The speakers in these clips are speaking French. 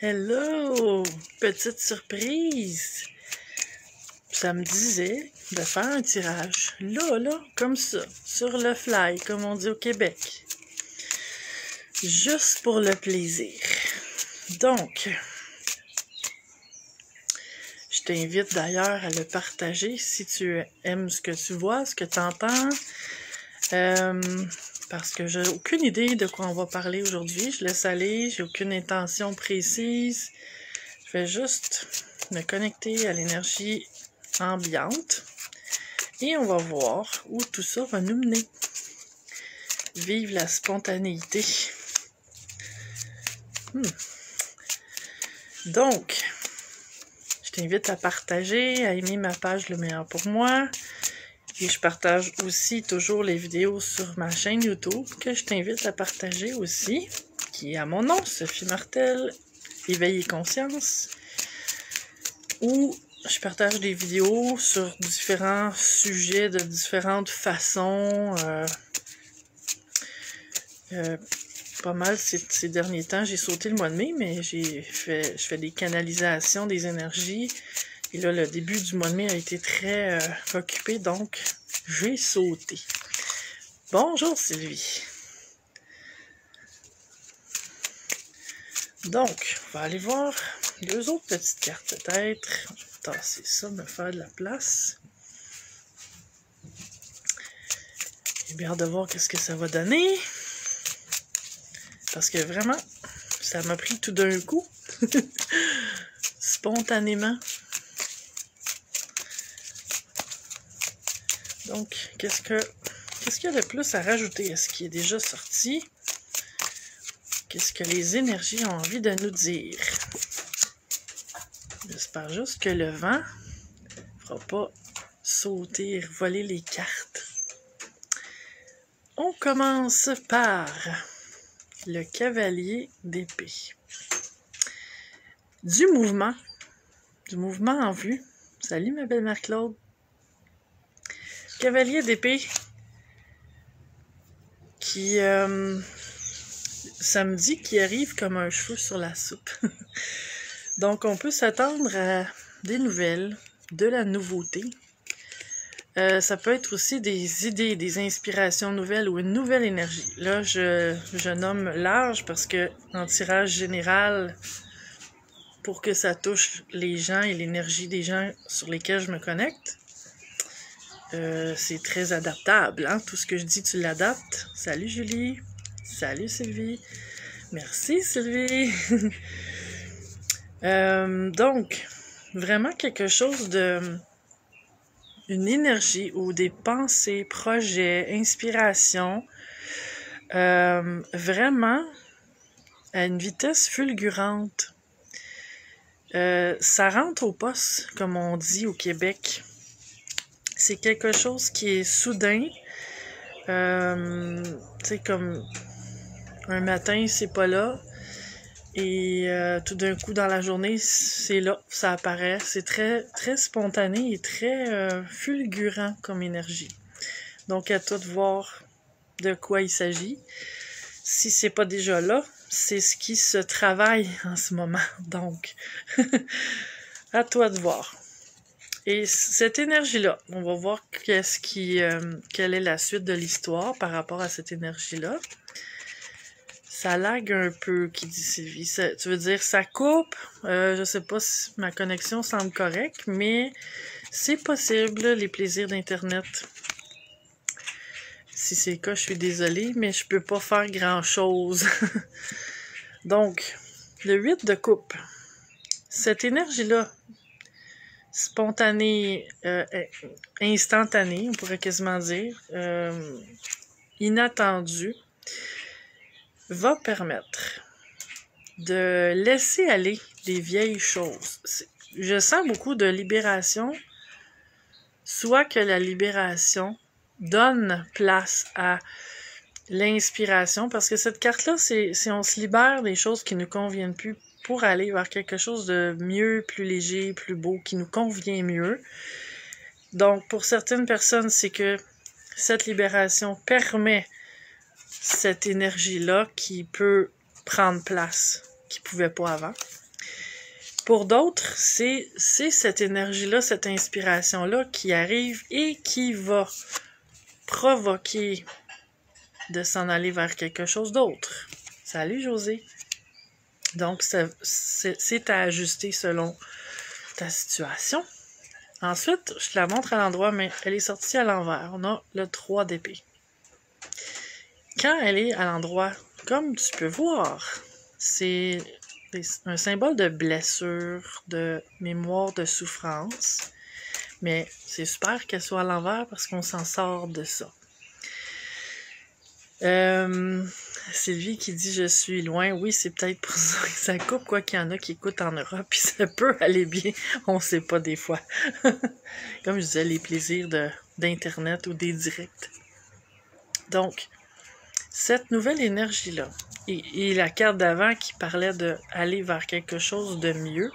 Hello! Petite surprise! Ça me disait de faire un tirage. Là, comme ça, sur le fly, comme on dit au Québec. Juste pour le plaisir. Donc, je t'invite d'ailleurs à le partager si tu aimes ce que tu vois, ce que tu entends. Parce que j'ai aucune idée de quoi on va parler aujourd'hui. Je laisse aller, j'ai aucune intention précise. Je vais juste me connecter à l'énergie ambiante et on va voir où tout ça va nous mener. Vive la spontanéité. Donc, je t'invite à partager, à aimer ma page Le Meilleur pour moi. Et je partage aussi toujours les vidéos sur ma chaîne YouTube que je t'invite à partager aussi, qui est à mon nom, Sophie Martel, Éveil et Conscience, où je partage des vidéos sur différents sujets de différentes façons. Pas mal ces derniers temps, j'ai sauté le mois de mai, mais je fais des canalisations des énergies. Et là, le début du mois de mai a été très occupé, donc j'ai sauté. Bonjour Sylvie. Donc, on va aller voir deux autres petites cartes peut-être. Je vais tasser ça, me faire de la place. J'ai bien hâte de voir qu'est-ce que ça va donner. Parce que vraiment, ça m'a pris tout d'un coup. Spontanément. Donc, qu'est-ce qu'il y a de plus à rajouter à ce qui est déjà sorti? Qu'est-ce que les énergies ont envie de nous dire? J'espère juste que le vent ne fera pas sauter et voler les cartes. On commence par le cavalier d'épée. Du mouvement en vue. Salut ma belle Marc-Claude. Cavalier d'épée qui, ça me dit qu'il arrive comme un cheveu sur la soupe. Donc, on peut s'attendre à des nouvelles, de la nouveauté. Ça peut être aussi des idées, des inspirations nouvelles ou une nouvelle énergie. Là, je nomme large parce que en tirage général, pour que ça touche les gens et l'énergie des gens sur lesquels je me connecte, c'est très adaptable, hein? Tout ce que je dis, tu l'adaptes. Salut Julie. Salut Sylvie. Merci Sylvie. Donc, vraiment quelque chose de... une énergie ou des pensées, projets, inspirations, vraiment à une vitesse fulgurante. Ça rentre au poste, comme on dit au Québec. C'est quelque chose qui est soudain. Tu sais, comme un matin, c'est pas là. Et tout d'un coup, dans la journée, c'est là, ça apparaît. C'est très, très spontané et très fulgurant comme énergie. Donc, à toi de voir de quoi il s'agit. Si c'est pas déjà là, c'est ce qui se travaille en ce moment. Donc, à toi de voir. Et cette énergie-là, on va voir quelle est la suite de l'histoire par rapport à cette énergie-là. Ça lag un peu, qui dit Sylvie. Tu veux dire, ça coupe? Je sais pas si ma connexion semble correcte, mais c'est possible, les plaisirs d'Internet. Si c'est le cas, je suis désolée, mais je peux pas faire grand-chose. Donc, le 8 de coupe. Cette énergie-là, spontanée, instantanée, on pourrait quasiment dire, inattendue, va permettre de laisser aller les vieilles choses. Je sens beaucoup de libération, soit que la libération donne place à l'inspiration, parce que cette carte-là, c'est on se libère des choses qui ne nous conviennent plus pour aller vers quelque chose de mieux, plus léger, plus beau, qui nous convient mieux. Donc, pour certaines personnes, c'est que cette libération permet cette énergie-là qui peut prendre place, qui ne pouvait pas avant. Pour d'autres, c'est cette énergie-là, cette inspiration-là qui arrive et qui va provoquer de s'en aller vers quelque chose d'autre. Salut José! Donc, c'est à ajuster selon ta situation. Ensuite, je te la montre à l'endroit, mais elle est sortie à l'envers. On a le 3 d'épée. Quand elle est à l'endroit, comme tu peux voir, c'est un symbole de blessure, de mémoire de souffrance. Mais c'est super qu'elle soit à l'envers parce qu'on s'en sort de ça. Sylvie qui dit « Je suis loin ». Oui, c'est peut-être pour ça que ça coupe, quoi qu'il y en a qui écoutent en Europe, puis ça peut aller bien, on sait pas des fois. Comme je disais, les plaisirs d'Internet ou des directs. Donc, cette nouvelle énergie-là, et la carte d'avant qui parlait d'aller vers quelque chose de mieux,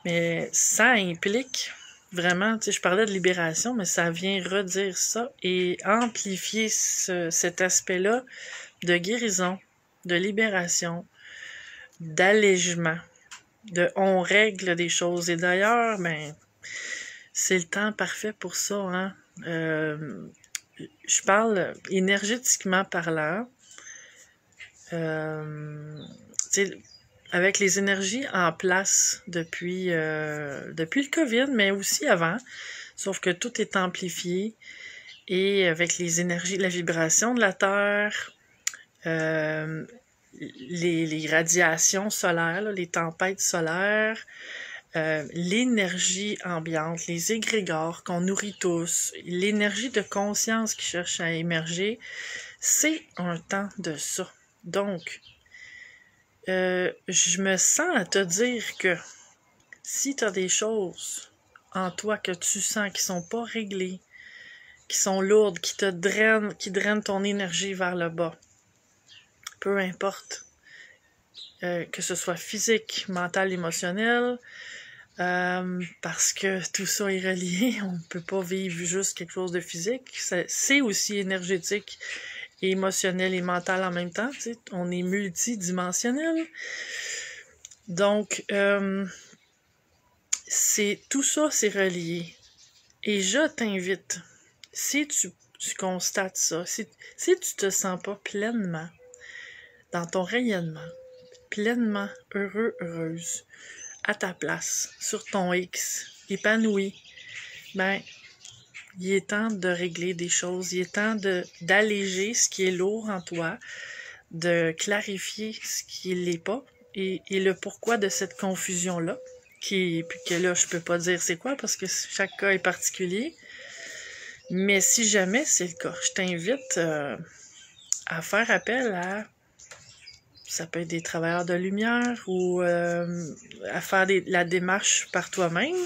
mais ça implique vraiment, tu sais, je parlais de libération, mais ça vient redire ça et amplifier cet aspect-là de guérison, de libération, d'allègement, on règle des choses. Et d'ailleurs, ben, c'est le temps parfait pour ça, hein. Je parle énergétiquement parlant. Avec les énergies en place depuis le COVID, mais aussi avant, sauf que tout est amplifié, et avec les énergies, la vibration de la Terre, les radiations solaires, là, les tempêtes solaires, l'énergie ambiante, les égrégores qu'on nourrit tous, l'énergie de conscience qui cherche à émerger, c'est un temps de ça. Donc, je me sens à te dire que si tu as des choses en toi que tu sens qui sont pas réglées, qui sont lourdes, qui drainent ton énergie vers le bas, peu importe, que ce soit physique, mental, émotionnel, parce que tout ça est relié, on ne peut pas vivre juste quelque chose de physique, c'est aussi énergétique, et émotionnel et mental en même temps, tu sais, on est multidimensionnel. Donc, tout ça, c'est relié. Et je t'invite, si tu constates ça, si tu te sens pas pleinement dans ton rayonnement, pleinement heureux, heureuse, à ta place, sur ton X, épanoui, ben, il est temps de régler des choses, il est temps d'alléger ce qui est lourd en toi, de clarifier ce qui ne l'est pas, et le pourquoi de cette confusion-là, puis que là, je peux pas dire c'est quoi, parce que chaque cas est particulier, mais si jamais c'est le cas, je t'invite à faire appel à, ça peut être des travailleurs de lumière, ou à faire la démarche par toi-même,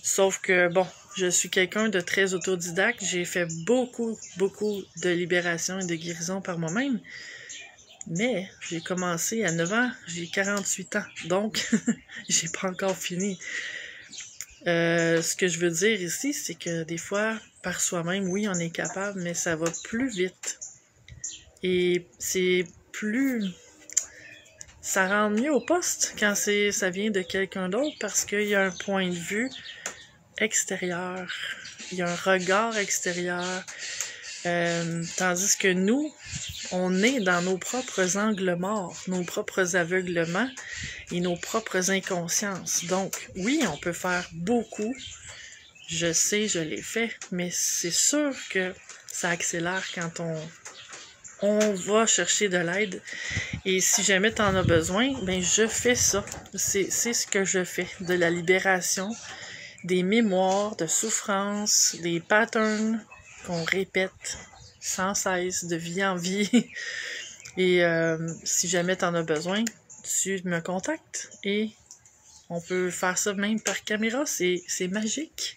sauf que, bon, je suis quelqu'un de très autodidacte. J'ai fait beaucoup de libération et de guérison par moi-même. Mais j'ai commencé à 9 ans, j'ai 48 ans. Donc, j'ai pas encore fini. Ce que je veux dire ici, c'est que des fois, par soi-même, oui, on est capable, mais ça va plus vite. Et c'est plus... Ça rend mieux au poste quand ça vient de quelqu'un d'autre, parce qu'il y a un point de vue extérieur, il y a un regard extérieur, tandis que nous, on est dans nos propres angles morts, nos propres aveuglements et nos propres inconsciences. Donc, oui, on peut faire beaucoup, je sais, je l'ai fait, mais c'est sûr que ça accélère quand on va chercher de l'aide. Et si jamais tu en as besoin, ben je fais ça. C'est ce que je fais, de la libération, des mémoires de souffrance, des patterns qu'on répète sans cesse, de vie en vie. Et si jamais tu en as besoin, tu me contactes et on peut faire ça même par caméra, c'est magique.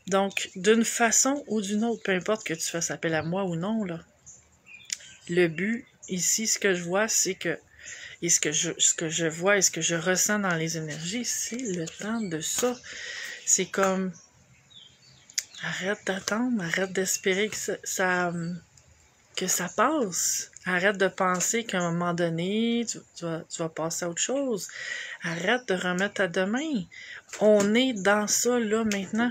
Donc, d'une façon ou d'une autre, peu importe que tu fasses appel à moi ou non, là, le but ici, ce que je vois, c'est que, et ce que je vois et ce que je ressens dans les énergies, c'est le temps de ça. C'est comme, arrête d'attendre, arrête d'espérer que ça passe. Arrête de penser qu'à un moment donné, tu vas passer à autre chose. Arrête de remettre à demain. On est dans ça, là, maintenant.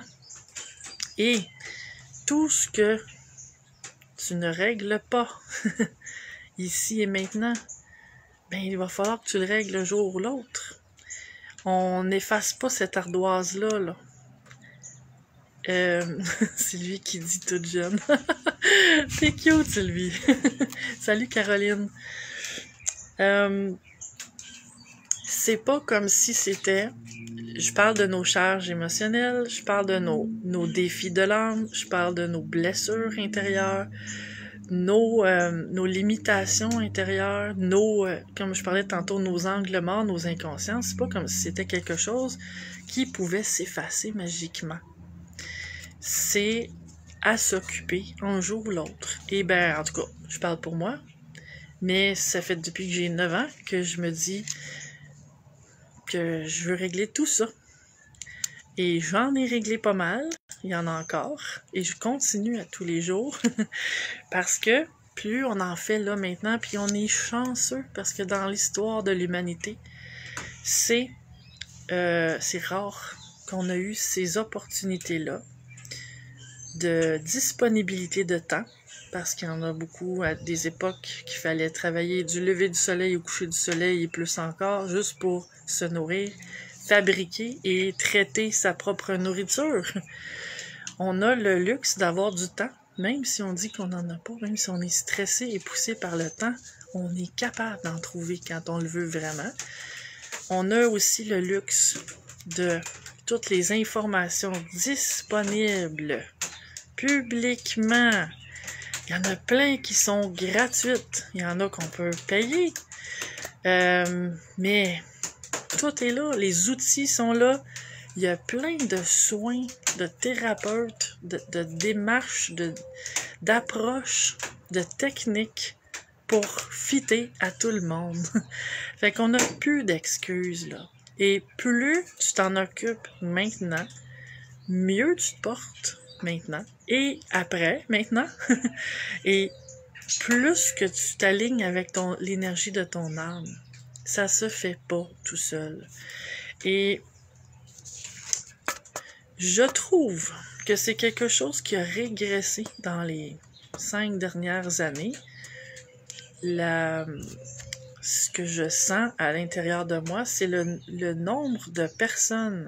Et tout ce que tu ne règles pas, ici et maintenant, ben, il va falloir que tu le règles un jour ou l'autre. On n'efface pas cette ardoise-là, là. C'est lui qui dit toute jeune. T'es cute, Sylvie. Salut, Caroline. C'est pas comme si c'était... Je parle de nos charges émotionnelles, je parle de nos défis de l'âme, je parle de nos blessures intérieures, nos limitations intérieures, comme je parlais tantôt, nos angles morts, nos inconscients. C'est pas comme si c'était quelque chose qui pouvait s'effacer magiquement. C'est à s'occuper un jour ou l'autre. Et ben, en tout cas, je parle pour moi, mais ça fait depuis que j'ai 9 ans que je me dis que je veux régler tout ça. Et j'en ai réglé pas mal, il y en a encore, et je continue à tous les jours, parce que plus on en fait là maintenant, puis on est chanceux, parce que dans l'histoire de l'humanité, c'est rare qu'on a eu ces opportunités-là de disponibilité de temps, parce qu'il y en a beaucoup à des époques qu'il fallait travailler du lever du soleil au coucher du soleil et plus encore, juste pour se nourrir, fabriquer et traiter sa propre nourriture. On a le luxe d'avoir du temps, même si on dit qu'on n'en a pas, même si on est stressé et poussé par le temps, on est capable d'en trouver quand on le veut vraiment. On a aussi le luxe de toutes les informations disponibles publiquement. Il y en a plein qui sont gratuites. Il y en a qu'on peut payer. Mais tout est là. Les outils sont là. Il y a plein de soins, de thérapeutes, de démarches, d'approches, de techniques pour fitter à tout le monde. Fait qu'on n'a plus d'excuses, là. Et plus tu t'en occupes maintenant, mieux tu te portes maintenant. Et après, maintenant. Et plus que tu t'alignes avec l'énergie de ton âme. Ça se fait pas tout seul. Et je trouve que c'est quelque chose qui a régressé dans les 5 dernières années. Ce que je sens à l'intérieur de moi, c'est le nombre de personnes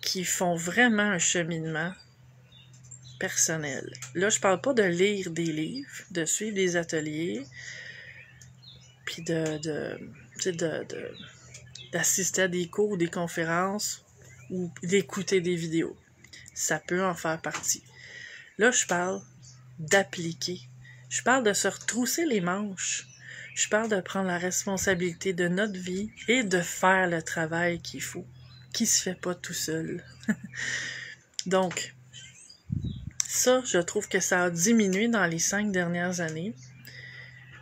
qui font vraiment un cheminement personnel. Là, je parle pas de lire des livres, de suivre des ateliers, puis d'assister à des cours ou des conférences, ou d'écouter des vidéos. Ça peut en faire partie. Là, je parle d'appliquer. Je parle de se retrousser les manches. Je parle de prendre la responsabilité de notre vie et de faire le travail qu'il faut, qui se fait pas tout seul. Donc, ça, je trouve que ça a diminué dans les 5 dernières années.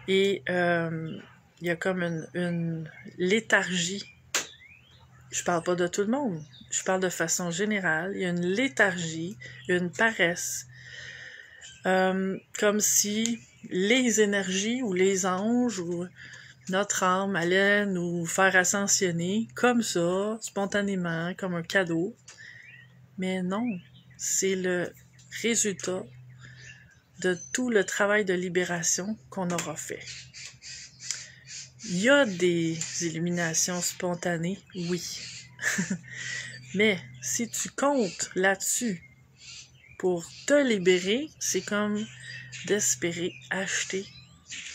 Et il y a comme une léthargie. Je parle pas de tout le monde. Je parle de façon générale. Il y a une léthargie, une paresse. Comme si les énergies ou les anges ou notre âme allait nous faire ascensionner comme ça, spontanément, comme un cadeau. Mais non, c'est le résultat de tout le travail de libération qu'on aura fait. Il y a des illuminations spontanées, oui. Mais si tu comptes là-dessus pour te libérer, c'est comme d'espérer acheter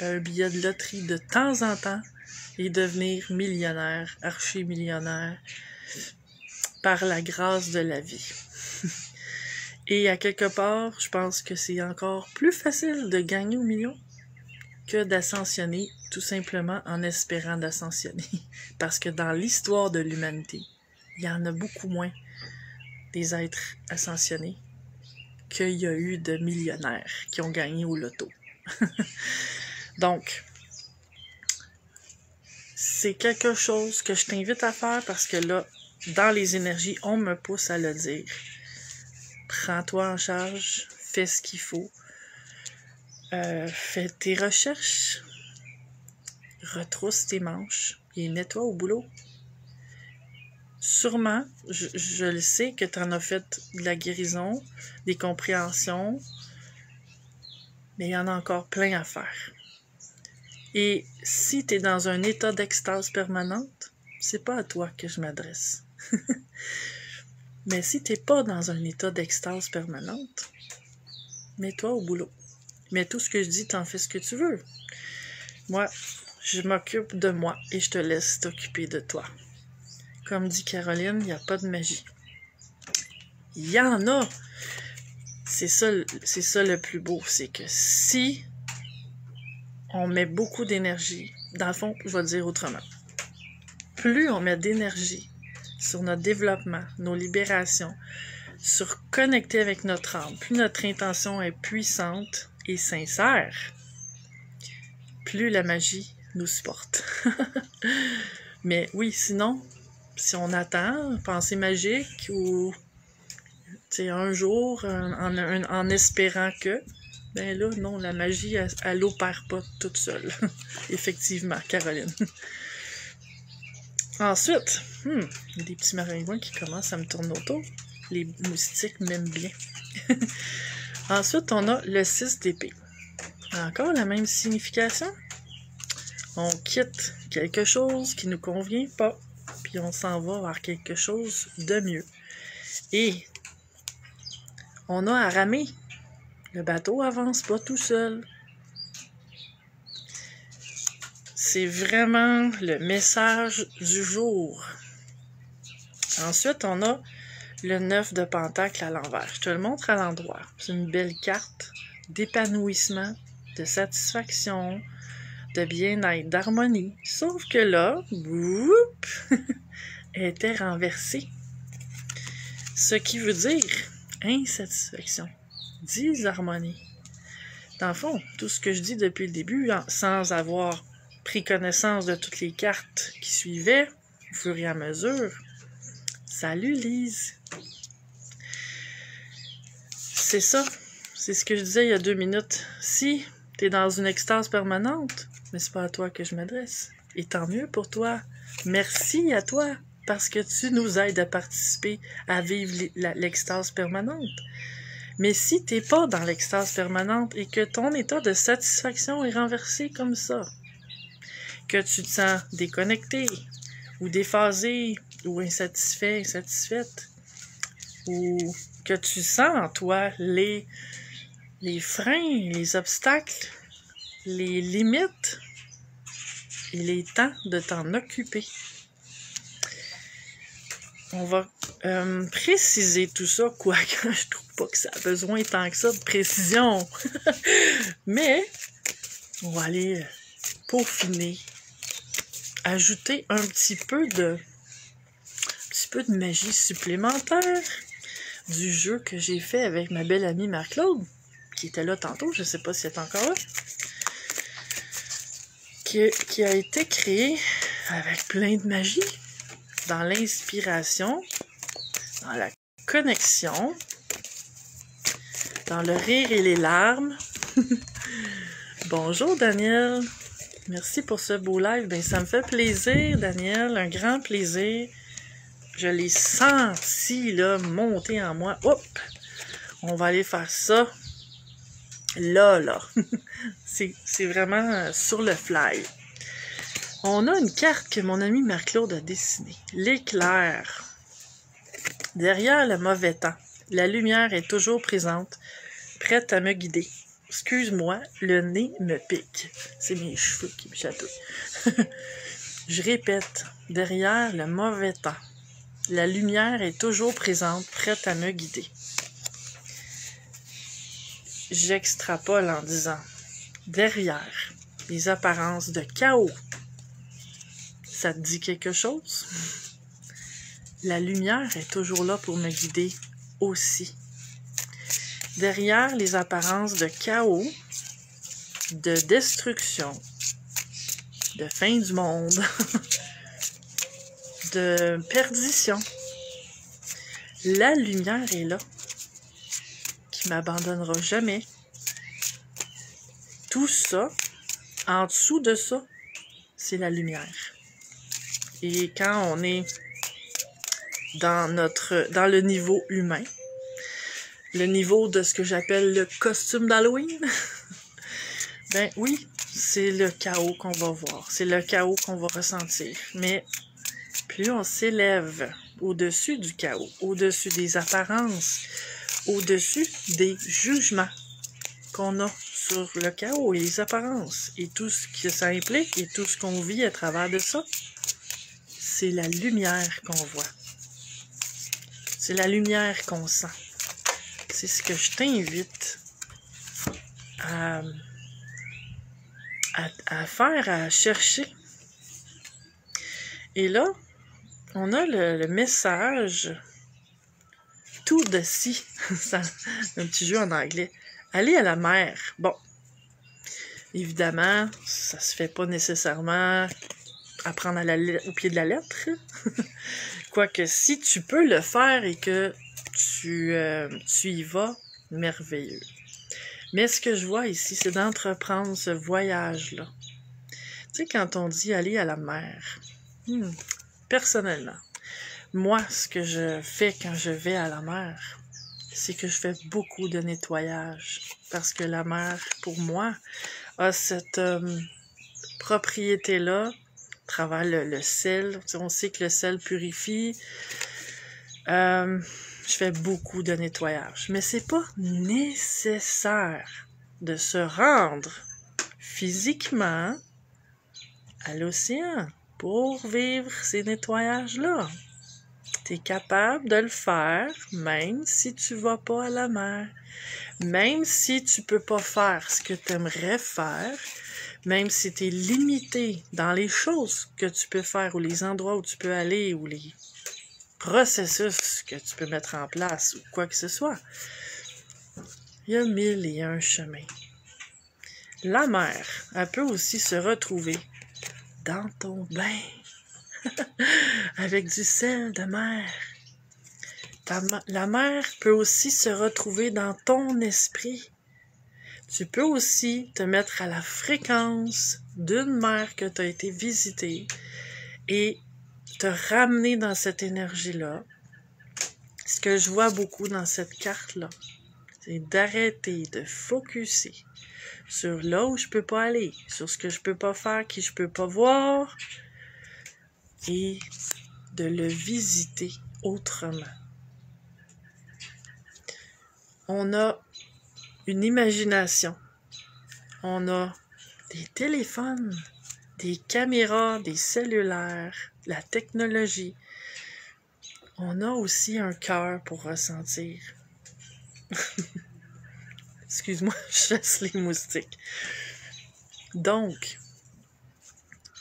un billet de loterie de temps en temps et devenir millionnaire, archi-millionnaire, par la grâce de la vie. Et à quelque part, je pense que c'est encore plus facile de gagner au million que d'ascensionner, tout simplement en espérant d'ascensionner. Parce que dans l'histoire de l'humanité, il y en a beaucoup moins des êtres ascensionnés qu'il y a eu de millionnaires qui ont gagné au loto. Donc, c'est quelque chose que je t'invite à faire parce que là, dans les énergies, on me pousse à le dire. Prends-toi en charge, fais ce qu'il faut. Fais tes recherches, retrousse tes manches et nettoie au boulot. Sûrement, je le sais que tu en as fait de la guérison, des compréhensions, mais il y en a encore plein à faire. Et si tu es dans un état d'extase permanente, c'est pas à toi que je m'adresse. Mais si tu n'es pas dans un état d'extase permanente, mets-toi au boulot. Mais tout ce que je dis, t'en fais ce que tu veux. Moi, je m'occupe de moi et je te laisse t'occuper de toi. Comme dit Caroline, il n'y a pas de magie. Il y en a. C'est ça le plus beau, c'est que si on met beaucoup d'énergie, dans le fond, je vais le dire autrement, plus on met d'énergie sur notre développement, nos libérations, sur connecter avec notre âme, plus notre intention est puissante et sincère, plus la magie nous supporte. Mais oui, sinon, si on attend, pensée magique ou un jour en espérant que, ben là, non, la magie, elle opère pas toute seule. Effectivement, Caroline. Ensuite, il y a des petits maringouins qui commencent à me tourner autour. Les moustiques m'aiment bien. Ensuite, on a le 6 d'épée. Encore la même signification. On quitte quelque chose qui ne nous convient pas, puis on s'en va vers quelque chose de mieux. Et on a à ramer. Le bateau avance pas tout seul. C'est vraiment le message du jour. Ensuite, on a le 9 de Pentacle à l'envers. Je te le montre à l'endroit. C'est une belle carte d'épanouissement, de satisfaction, de bien-être, d'harmonie. Sauf que là, elle était renversée. Ce qui veut dire insatisfaction, disharmonie. Dans le fond, tout ce que je dis depuis le début, sans avoir pris connaissance de toutes les cartes qui suivaient, au fur et à mesure. Salut Lise! C'est ça, c'est ce que je disais il y a 2 minutes. Si tu es dans une extase permanente, mais c'est pas à toi que je m'adresse. Et tant mieux pour toi. Merci à toi, parce que tu nous aides à participer à vivre l'extase permanente. Mais si tu n'es pas dans l'extase permanente et que ton état de satisfaction est renversé comme ça, que tu te sens déconnecté, ou déphasé, ou insatisfait, insatisfaite, ou que tu sens en toi les freins, les obstacles, les limites, il est temps de t'en occuper. On va préciser tout ça, quoique je trouve pas que ça a besoin tant que ça de précision. Mais on va aller peaufiner, ajouter un petit peu de magie supplémentaire du jeu que j'ai fait avec ma belle amie Marc-Claude, qui était là tantôt, je sais pas si elle est encore là, qui a été créé avec plein de magie, dans l'inspiration, dans la connexion, dans le rire et les larmes. Bonjour Daniel, merci pour ce beau live. Ben, ça me fait plaisir Daniel, un grand plaisir. Je l'ai senti là, monter en moi. Hop! On va aller faire ça. Là. C'est vraiment sur le fly. On a une carte que mon ami Marc-Claude a dessinée. L'éclair. Derrière le mauvais temps, la lumière est toujours présente, prête à me guider. Excuse-moi, le nez me pique. C'est mes cheveux qui me chatouillent. Je répète, derrière le mauvais temps, la lumière est toujours présente, prête à me guider. J'extrapole en disant, derrière les apparences de chaos, ça te dit quelque chose? La lumière est toujours là pour me guider aussi. Derrière les apparences de chaos, de destruction, de fin du monde, de perdition, la lumière est là, qui m'abandonnera jamais, tout ça, en dessous de ça, c'est la lumière. Et quand on est dans le niveau humain, le niveau de ce que j'appelle le costume d'Halloween, ben oui, c'est le chaos qu'on va voir, c'est le chaos qu'on va ressentir. Mais plus on s'élève au-dessus du chaos, au-dessus des apparences, au-dessus des jugements qu'on a sur le chaos et les apparences et tout ce que ça implique et tout ce qu'on vit à travers de ça, c'est la lumière qu'on voit. C'est la lumière qu'on sent. C'est ce que je t'invite à faire, à chercher. Et là, on a le message tout de si, un petit jeu en anglais. Aller à la mer. Bon, évidemment, ça se fait pas nécessairement apprendre au pied de la lettre. Quoique, si tu peux le faire et que tu y vas, merveilleux. Mais ce que je vois ici, c'est d'entreprendre ce voyage-là. Tu sais, quand on dit aller à la mer, personnellement, moi, ce que je fais quand je vais à la mer, c'est que je fais beaucoup de nettoyage. Parce que la mer, pour moi, a cette propriété-là, à travers le sel. On sait que le sel purifie. Je fais beaucoup de nettoyage. Mais c'est pas nécessaire de se rendre physiquement à l'océan pour vivre ces nettoyages-là. Tu es capable de le faire même si tu vas pas à la mer. Même si tu peux pas faire ce que tu aimerais faire, même si tu es limité dans les choses que tu peux faire ou les endroits où tu peux aller ou les processus que tu peux mettre en place ou quoi que ce soit. Il y a 1001 chemins. La mer, elle peut aussi se retrouver dans ton bain avec du sel de mer. La mer peut aussi se retrouver dans ton esprit. Tu peux aussi te mettre à la fréquence d'une mer que tu as été visiter et te ramener dans cette énergie-là. Ce que je vois beaucoup dans cette carte-là, c'est d'arrêter de focusser sur là où je peux pas aller, sur ce que je peux pas faire, qui je peux pas voir, et de le visiter autrement. On a une imagination. On a des téléphones, des caméras, des cellulaires, la technologie. On a aussi un cœur pour ressentir. Excuse-moi, je chasse les moustiques. Donc,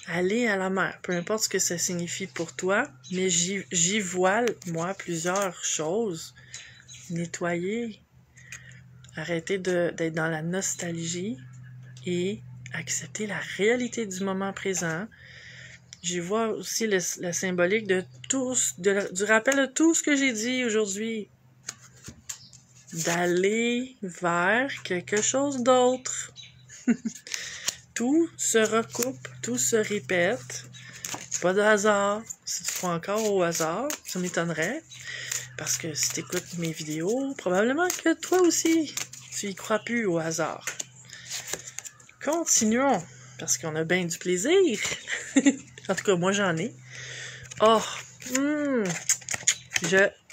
aller à la mer, peu importe ce que ça signifie pour toi, mais j'y vois, moi, plusieurs choses. Nettoyer, arrêter d'être dans la nostalgie et accepter la réalité du moment présent. J'y vois aussi la symbolique de du rappel de tout ce que j'ai dit aujourd'hui. D'aller vers quelque chose d'autre. Tout se recoupe, tout se répète. Pas de hasard. Si tu crois encore au hasard, ça m'étonnerait. Parce que si tu écoutes mes vidéos, probablement que toi aussi, tu y crois plus au hasard. Continuons, parce qu'on a bien du plaisir. En tout cas, moi j'en ai. Oh,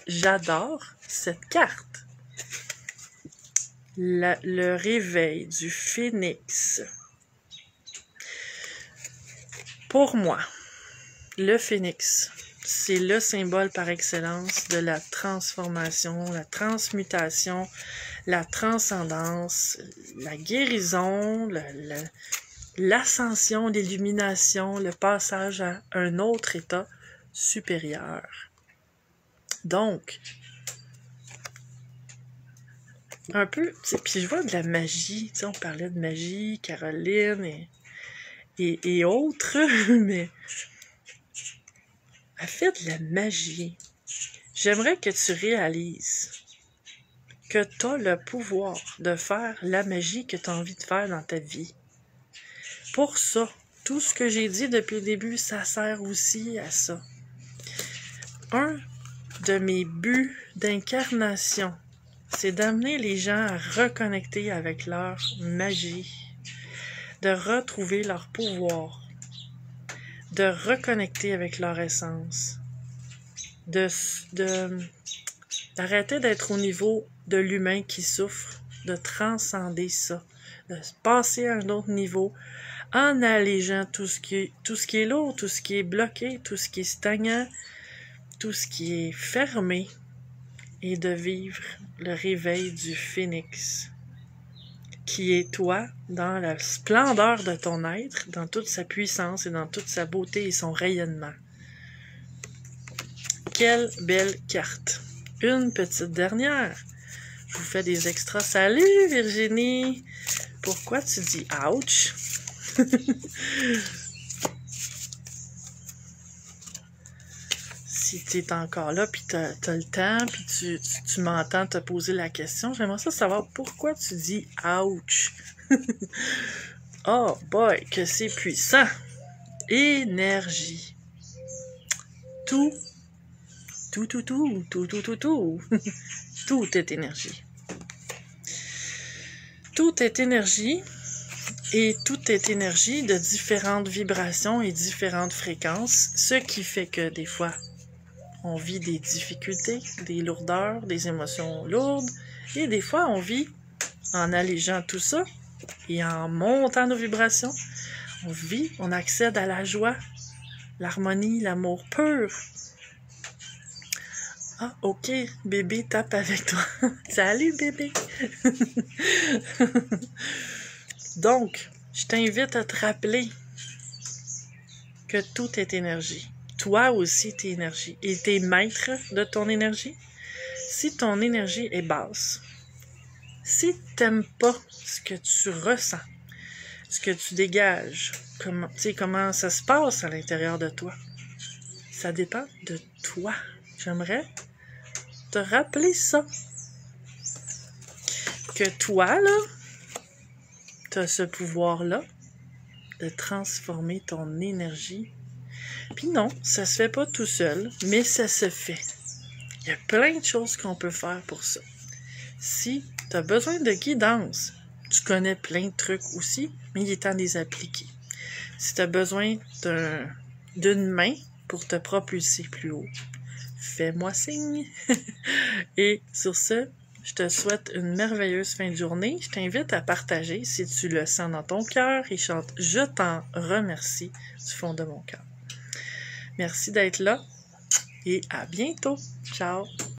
j'adore cette carte. Le réveil du phénix. Pour moi, le phénix, c'est le symbole par excellence de la transformation, la transmutation, la transcendance, la guérison, l'ascension, l'illumination, le passage à un autre état supérieur. Donc, un peu, puis je vois de la magie, on parlait de magie, Caroline et autres, mais elle fait de la magie. J'aimerais que tu réalises que tu as le pouvoir de faire la magie que tu as envie de faire dans ta vie. Pour ça, tout ce que j'ai dit depuis le début, ça sert aussi à ça. Un de mes buts d'incarnation, c'est d'amener les gens à reconnecter avec leur magie, de retrouver leur pouvoir, de reconnecter avec leur essence, d'arrêter d'être au niveau de l'humain qui souffre, de transcender ça, de passer à un autre niveau en allégeant tout ce qui est lourd, tout ce qui est bloqué, tout ce qui est stagnant, tout ce qui est fermé, et de vivre le réveil du phénix, qui est toi dans la splendeur de ton être, dans toute sa puissance et dans toute sa beauté et son rayonnement. Quelle belle carte! Une petite dernière. Je vous fais des extras. Salut Virginie! Pourquoi tu dis « ouch » ? Si tu es encore là, puis tu as le temps, puis tu m'entends te poser la question, j'aimerais ça savoir pourquoi tu dis « ouch ». Oh boy, que c'est puissant! Énergie. Tout est énergie. Tout est énergie. Et tout est énergie de différentes vibrations et différentes fréquences, ce qui fait que des fois, on vit des difficultés, des lourdeurs, des émotions lourdes, et des fois, on vit en allégeant tout ça et en montant nos vibrations. On accède à la joie, l'harmonie, l'amour pur. Ah, ok, bébé tape avec toi. Salut, bébé! Donc, je t'invite à te rappeler que tout est énergie. Toi aussi, t'es énergie. Et t'es maître de ton énergie. Si ton énergie est basse, si t'aimes pas ce que tu ressens, ce que tu dégages, comment ça se passe à l'intérieur de toi, ça dépend de toi. J'aimerais te rappeler ça. Que toi, là, tu as ce pouvoir-là de transformer ton énergie. Puis non, ça se fait pas tout seul, mais ça se fait. Il y a plein de choses qu'on peut faire pour ça. Si tu as besoin de guidance, tu connais plein de trucs aussi, mais il est temps de les appliquer. Si tu as besoin d'une main pour te propulser plus haut, fais-moi signe. Et sur ce, je te souhaite une merveilleuse fin de journée. Je t'invite à partager si tu le sens dans ton cœur et chante « Je t'en remercie » du fond de mon cœur. Merci d'être là et à bientôt. Ciao!